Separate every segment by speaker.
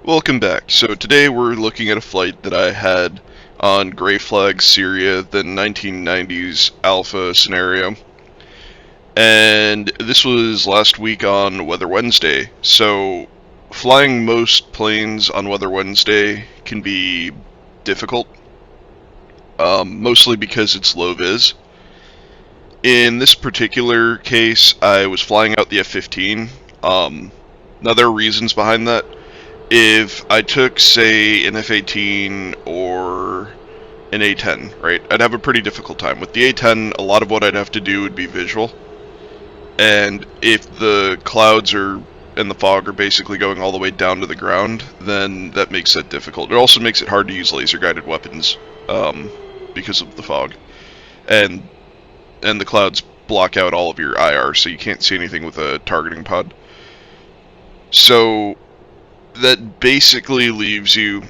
Speaker 1: Welcome back. So today we're looking at a flight that I had on Gray Flag Syria, the 1990s Alpha scenario. And this was last week on Weather Wednesday. So flying most planes on Weather Wednesday can be difficult, mostly because it's low vis. In this particular case, I was flying out the F-15. Now there are reasons behind that. If I took, say, an F-18 or an A-10, right, I'd have a pretty difficult time. With the A-10, a lot of what I'd have to do would be visual. And if the clouds and the fog are basically going all the way down to the ground, then that makes that difficult. It also makes it hard to use laser-guided weapons because of the fog. And the clouds block out all of your IR, so you can't see anything with a targeting pod. So that basically leaves you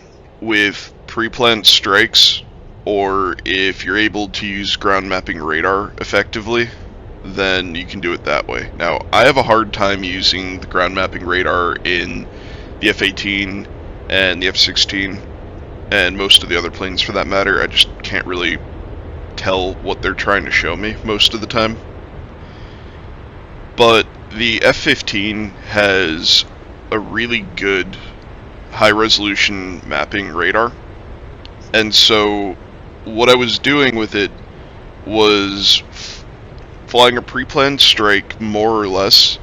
Speaker 1: with pre-planned strikes, or if you're able to use ground mapping radar effectively, then you can do it that way. Now, I have a hard time using the ground mapping radar in the F-18 and the F-16, and most of the other planes for that matter. I just can't really tell what they're trying to show me most of the time. But the F-15 has a really good high-resolution mapping radar, and so what I was doing with it was flying a pre-planned strike more or less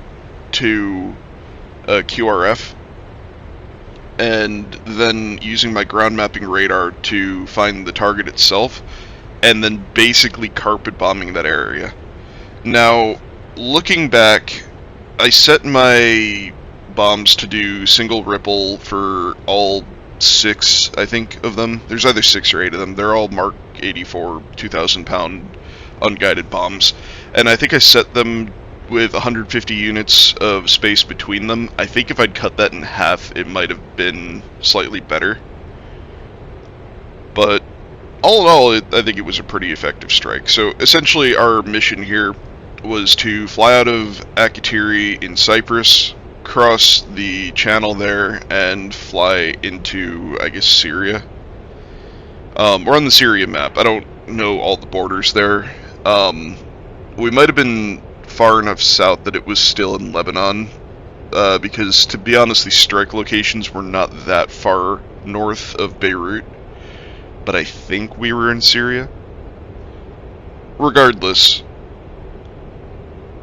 Speaker 1: to a QRF, and then using my ground mapping radar to find the target itself, and then basically carpet bombing that area. Now, looking back, I set my bombs to do single ripple for all 6, I think, of them. There's either 6 or 8 of them. They're all Mark 84 2,000 pound unguided bombs, and I think I set them with 150 units of space between them. I think if I'd cut that in half, it might have been slightly better, but all in all, I think it was a pretty effective strike. So essentially our mission here was to fly out of Akatiri in Cyprus, cross the channel there, and fly into, I guess, Syria. We're on the Syria map. I don't know all the borders there. We might have been far enough south that it was still in Lebanon, because, to be honest, the strike locations were not that far north of Beirut, but I think we were in Syria. Regardless,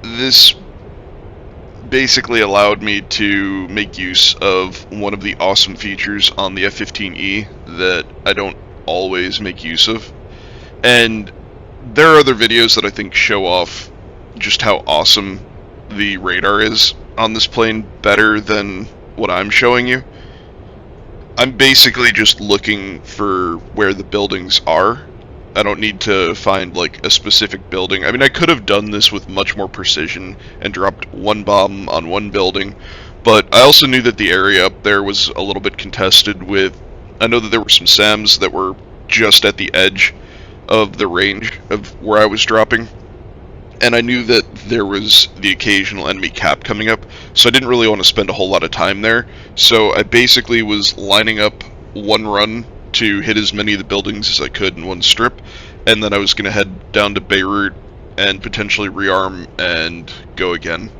Speaker 1: this basically allowed me to make use of one of the awesome features on the F15E that I don't always make use of. And there are other videos that I think show off just how awesome the radar is on this plane better than what I'm showing you. I'm basically just looking for where the buildings are. I don't need to find like a specific building. I mean, I could have done this with much more precision and dropped one bomb on one building, but I also knew that the area up there was a little bit contested with, I know that there were some SAMs that were just at the edge of the range of where I was dropping, and I knew that there was the occasional enemy cap coming up, so I didn't really want to spend a whole lot of time there. So I basically was lining up one run to hit as many of the buildings as I could in one strip, and then I was going to head down to Beirut and potentially rearm and go again.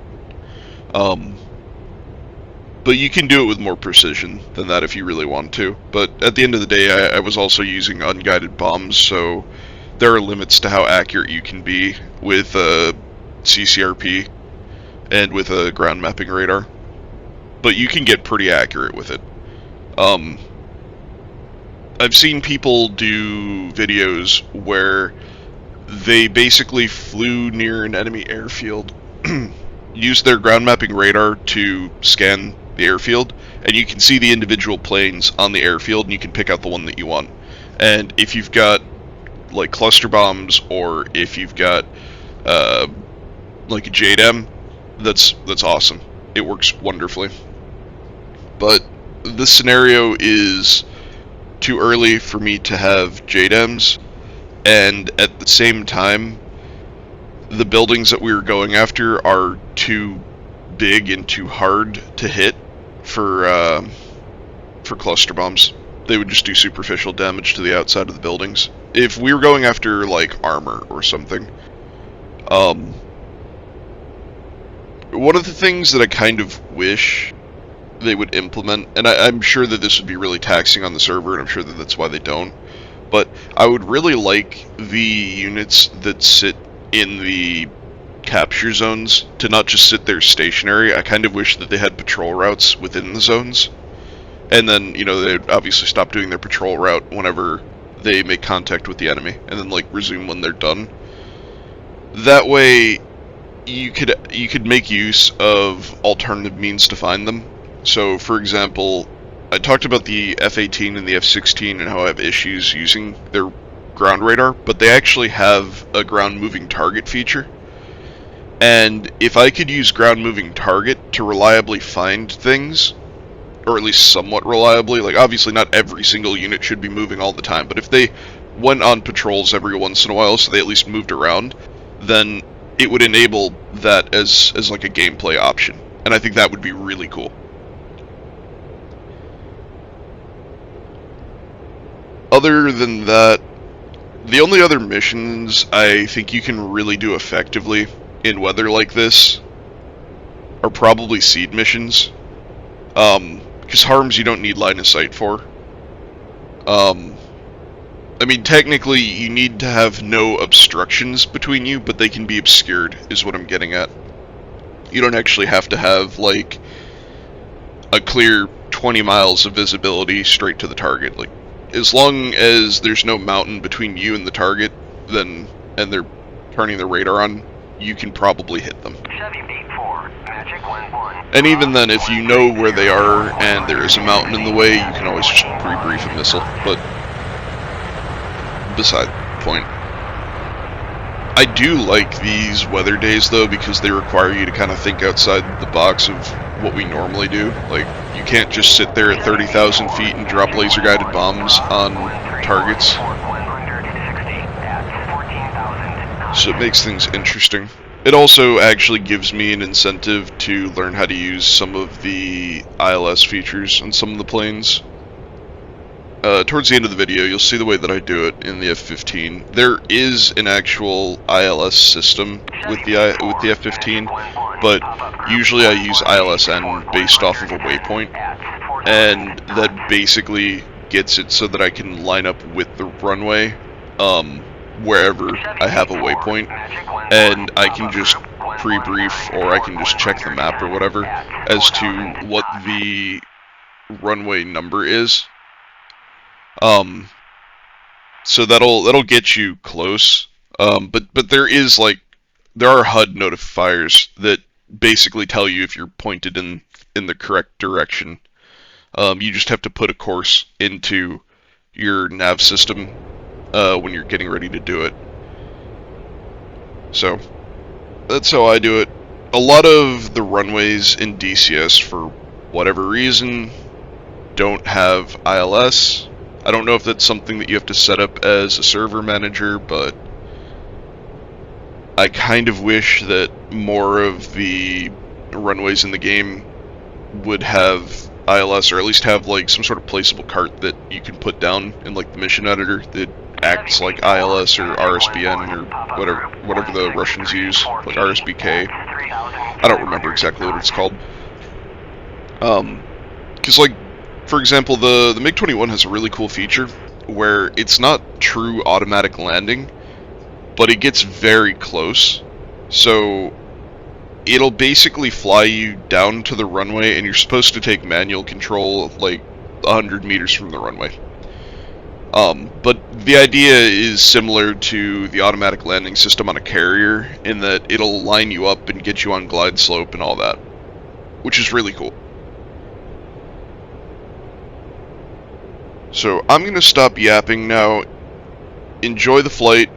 Speaker 1: But you can do it with more precision than that if you really want to. But at the end of the day, I was also using unguided bombs, so there are limits to how accurate you can be with a CCRP and with a ground mapping radar. But you can get pretty accurate with it. I've seen people do videos where they basically flew near an enemy airfield, used their ground mapping radar to scan the airfield, and you can see the individual planes on the airfield, and you can pick out the one that you want. And if you've got like cluster bombs, or if you've got like a JDAM, that's awesome. It works wonderfully. But this scenario is too early for me to have JDAMs, and at the same time, the buildings that we were going after are too big and too hard to hit for for cluster bombs. They would just do superficial damage to the outside of the buildings. If we were going after, like, armor or something. One of the things that I kind of wish they would implement, and I'm sure that this would be really taxing on the server, and I'm sure that that's why they don't, but I would really like the units that sit in the capture zones to not just sit there stationary. I kind of wish that they had patrol routes within the zones. And then, you know, they'd obviously stop doing their patrol route whenever they make contact with the enemy, and then, like, resume when they're done. That way, you could make use of alternative means to find them. So, for example, I talked about the F-18 and the F-16 and how I have issues using their ground radar, but they actually have a ground moving target feature. And if I could use ground moving target to reliably find things, or at least somewhat reliably, like, obviously not every single unit should be moving all the time, but if they went on patrols every once in a while so they at least moved around, then it would enable that as like a gameplay option, and I think that would be really cool. Other than that, the only other missions I think you can really do effectively in weather like this are probably seed missions. Because harms you don't need line of sight for. I mean, technically, you need to have no obstructions between you, but they can be obscured, is what I'm getting at. You don't actually have to have, like, a clear 20 miles of visibility straight to the target. Like, as long as there's no mountain between you and the target, then, and they're turning the radar on, you can probably hit them. And even then, if you know where they are and there is a mountain in the way, you can always just pre-brief a missile. But beside the point. I do like these weather days, though, because they require you to kind of think outside the box of what we normally do. Like, you can't just sit there at 30,000 feet and drop laser-guided bombs on targets. So it makes things interesting. It also actually gives me an incentive to learn how to use some of the ILS features on some of the planes. Towards the end of the video, you'll see the way that I do it in the F-15. There is an actual ILS system with the F-15, but usually I use ILSN based off of a waypoint, and that basically gets it so that I can line up with the runway wherever I have a waypoint, and I can just pre-brief, or I can just check the map or whatever as to what the runway number is. So that'll get you close. But there are HUD notifiers that basically tell you if you're pointed in the correct direction. You just have to put a course into your nav system when you're getting ready to do it. So that's how I do it. A lot of the runways in DCS, for whatever reason, don't have ILS. I don't know if that's something that you have to set up as a server manager, but I kind of wish that more of the runways in the game would have ILS, or at least have like some sort of placeable cart that you can put down in like the mission editor that acts like ILS or RSBN or whatever the Russians use, like RSBK. I don't remember exactly what it's called. Because like, for example, the MiG-21 has a really cool feature where it's not true automatic landing, but it gets very close. So it'll basically fly you down to the runway, and you're supposed to take manual control like 100 meters from the runway. But the idea is similar to the automatic landing system on a carrier, in that it'll line you up and get you on glide slope and all that, which is really cool. So I'm going to stop yapping now. Enjoy the flight.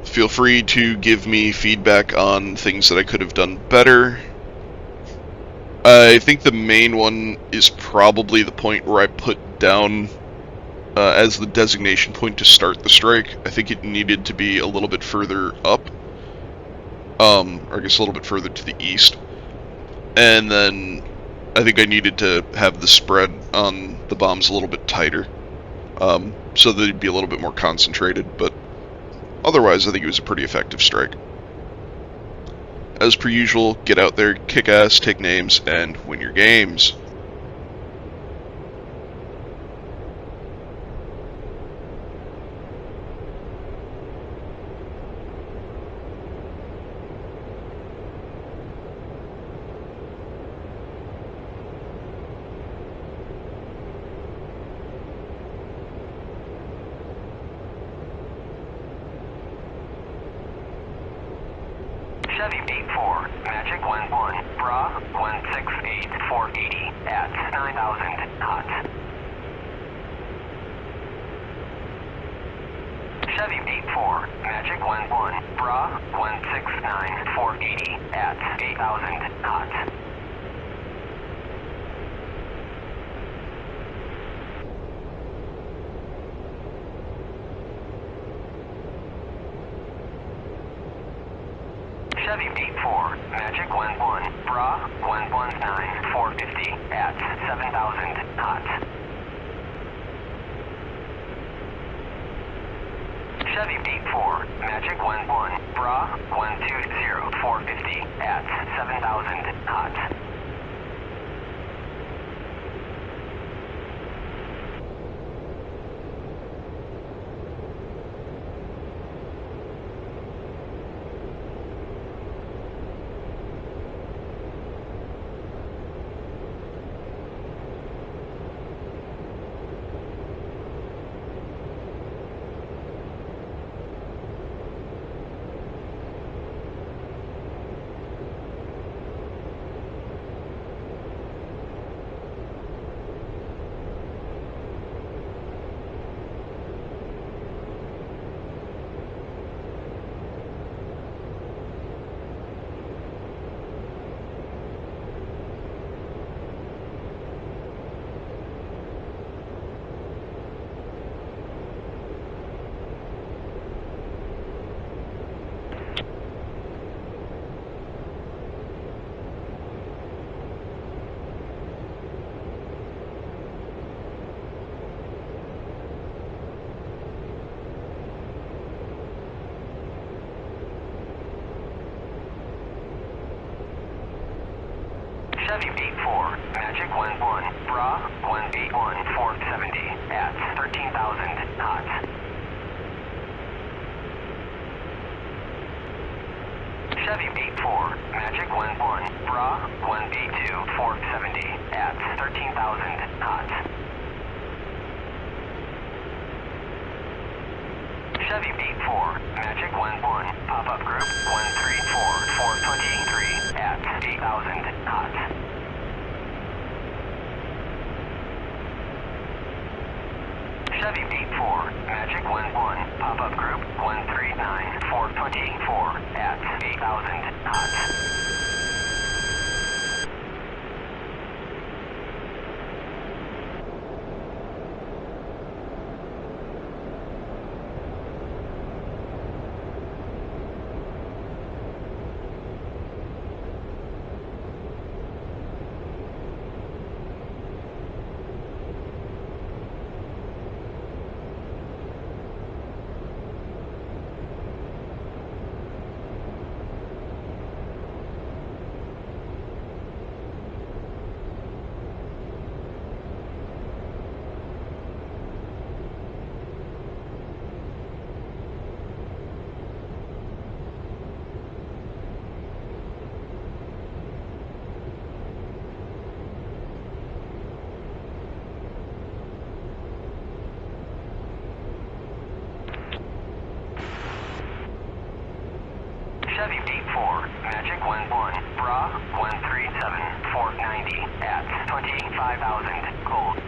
Speaker 1: Feel free to give me feedback on things that I could have done better. I think the main one is probably the point where I put down as the designation point to start the strike. I think it needed to be a little bit further up. Or I guess a little bit further to the east. And then I think I needed to have the spread on the bombs a little bit tighter, so that it'd be a little bit more concentrated, but otherwise I think it was a pretty effective strike. As per usual, get out there, kick ass, take names, and win your games.
Speaker 2: Chevy 84, Magic 11, Bra 168, 480 at 9,000 knots. Chevy 84, Magic 11, Bra 169, 480 at 8,000 knots. Chevy 84, Magic 11, Bra 119, 450 at 7,000 knots. Chevy 84, Magic 11, Bra 120, 450 at 7,000 knots. Chevy 84, Magic 11, Bra 181, 470 at 13,000 knots. Chevy 84, Magic 11, Bra 182, 470 at 13,000 knots. Chevy 84, Magic 11, pop-up group 134, 423 at 8,000 knots. Chevy 84, Magic 11, pop-up group 139, 424 at 8,000 knots. Chevy 84, Magic 11, Bra 137, 490 at 25,000 gold.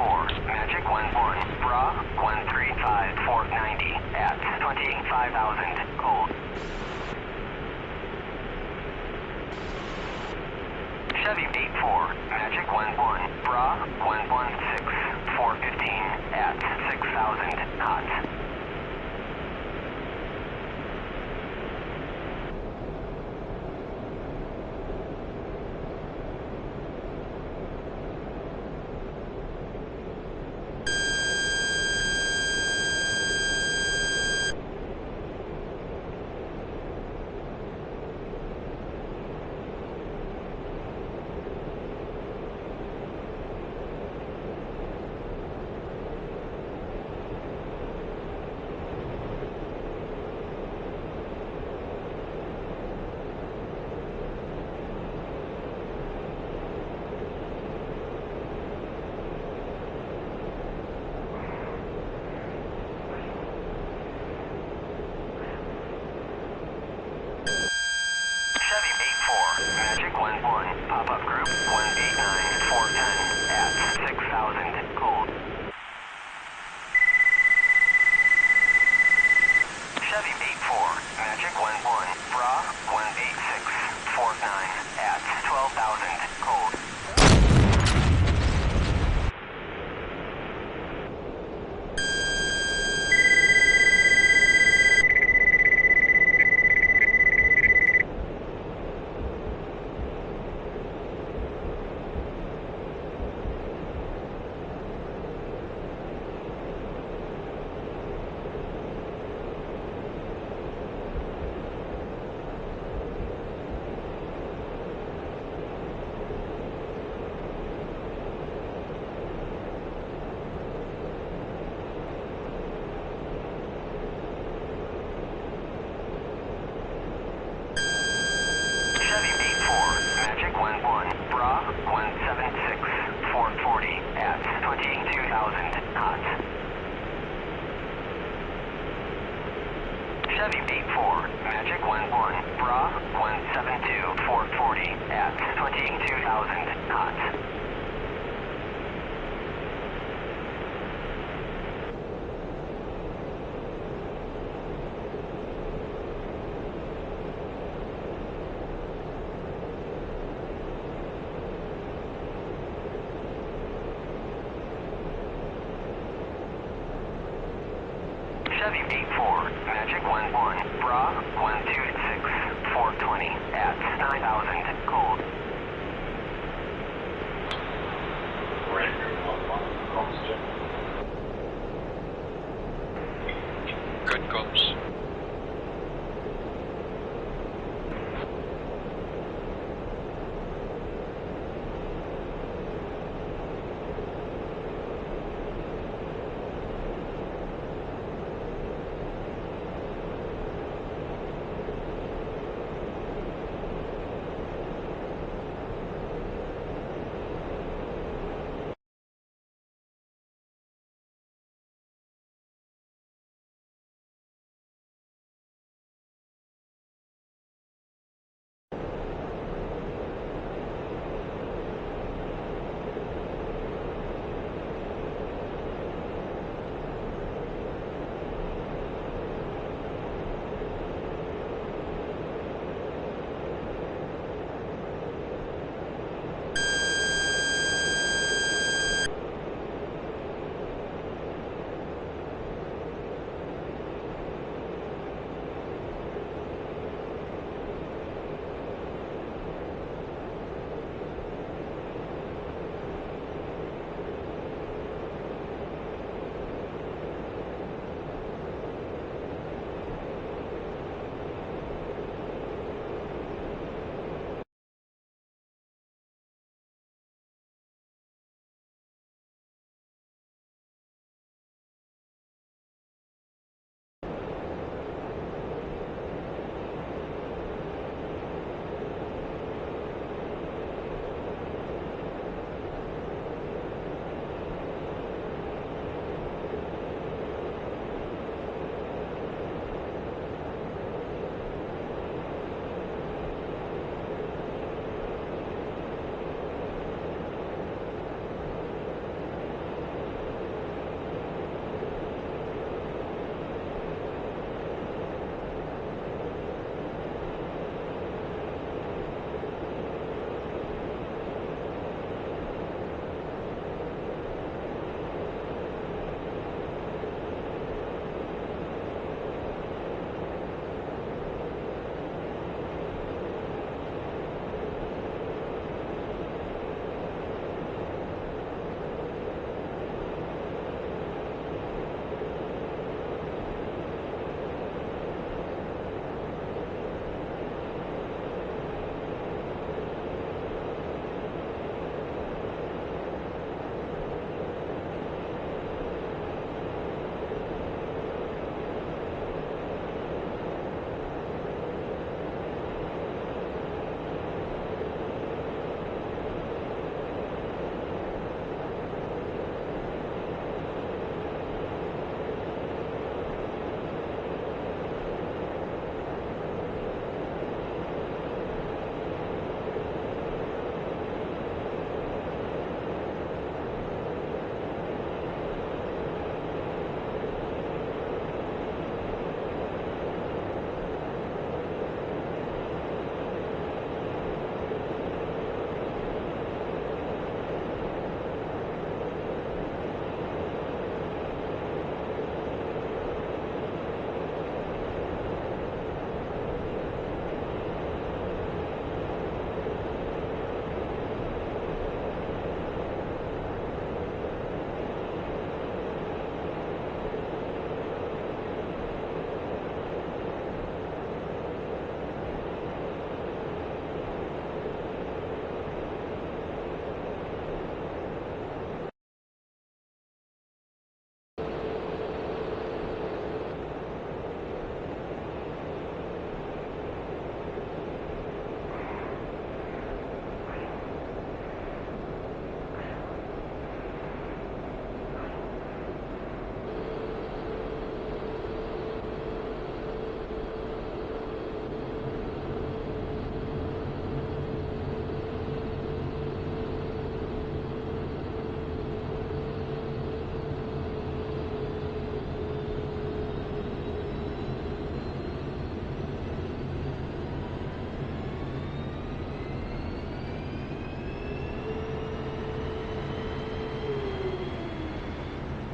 Speaker 2: Magic 11, Bra 135, 490 at 25,000, cold. Chevy 84, Magic 11, Bra 116, 415 at 6,000, hot. Chevy 84, Magic 11, pop-up group 189, 410 at 6,000, cold. Chevy 84, Magic 11, Bra 186, 49 at 12,000, cold. Chevy 84, Magic 11, Bra 176, 440 at 22,000, hot. Chevy 84, Magic 11, Bra 172, 440 at 22,000, hot. Chevy 84, Magic 11, Bra 126, 420 at 9,000, cold.
Speaker 3: Good comms.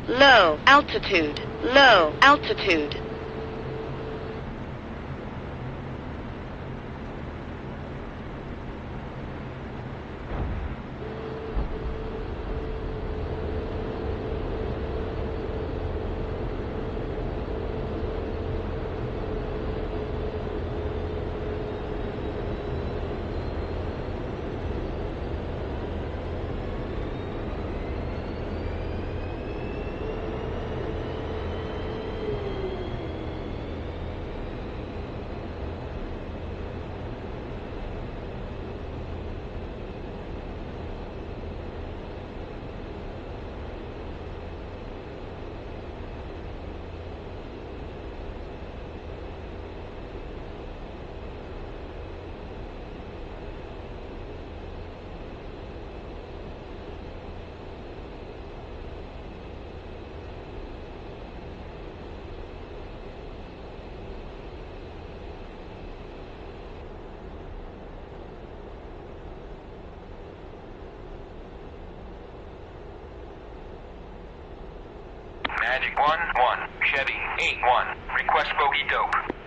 Speaker 4: low altitude, low altitude.
Speaker 2: Magic 1-1, Chevy 8-1, request bogey dope.